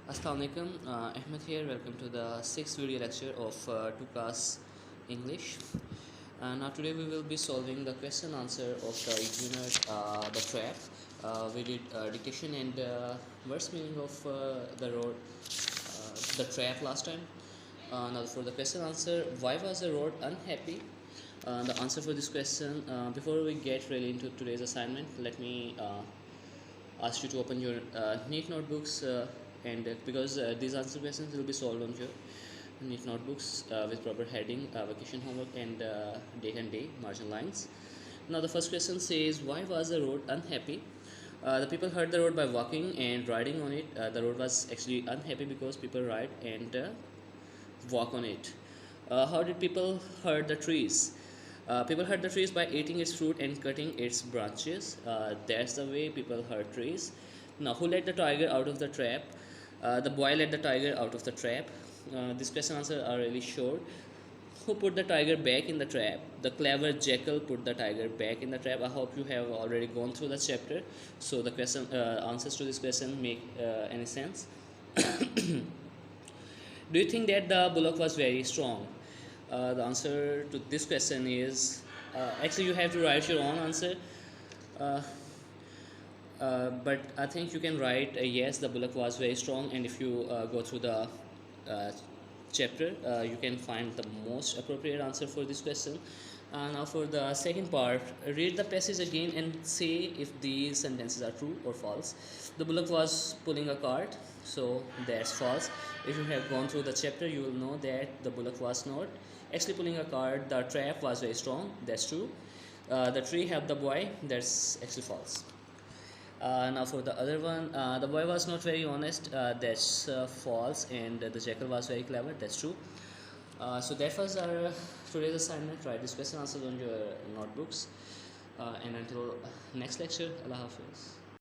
Assalamualaikum, Ahmed here. Welcome to the sixth video lecture of 2 class English. Now today we will be solving the question answer of the unit the trap. We did dictation and words meaning of the road, the trap last time. Now for the question answer, why was the road unhappy? The answer for this question, before we get really into today's assignment, let me ask you to open your neat notebooks and because these answer questions will be solved on your neat notebooks with proper heading, vacation homework, and date and day margin lines. Now the first question says, why was the road unhappy? The people heard the road by walking and riding on it. The road was actually unhappy because people ride and walk on it. How did people hurt the trees? People hurt the trees by eating its fruit and cutting its branches. That's the way people hurt trees. Now, who let the tiger out of the trap? The boy let the tiger out of the trap. This question answer are really short. Who put the tiger back in the trap? The clever jackal put the tiger back in the trap. I hope you have already gone through the chapter, so the question answers to this question make any sense. Do you think that the bullock was very strong? The answer to this question is actually you have to write your own answer. Uh, but I think you can write yes, the bullock was very strong, and if you go through the uh, chapter, you can find the most appropriate answer for this question. Now for the second part, read the passage again and say if these sentences are true or false. The bullock was pulling a cart, so that's false. If you have gone through the chapter, you will know that the bullock was not actually pulling a cart. The trap was very strong, that's true. The tree helped the boy, that's actually false. Now for the other one, the boy was not very honest, that's false, and the jackal was very clever, that's true. So that was our today's assignment. Write this question answers on your notebooks, and until next lecture, Allah Hafiz.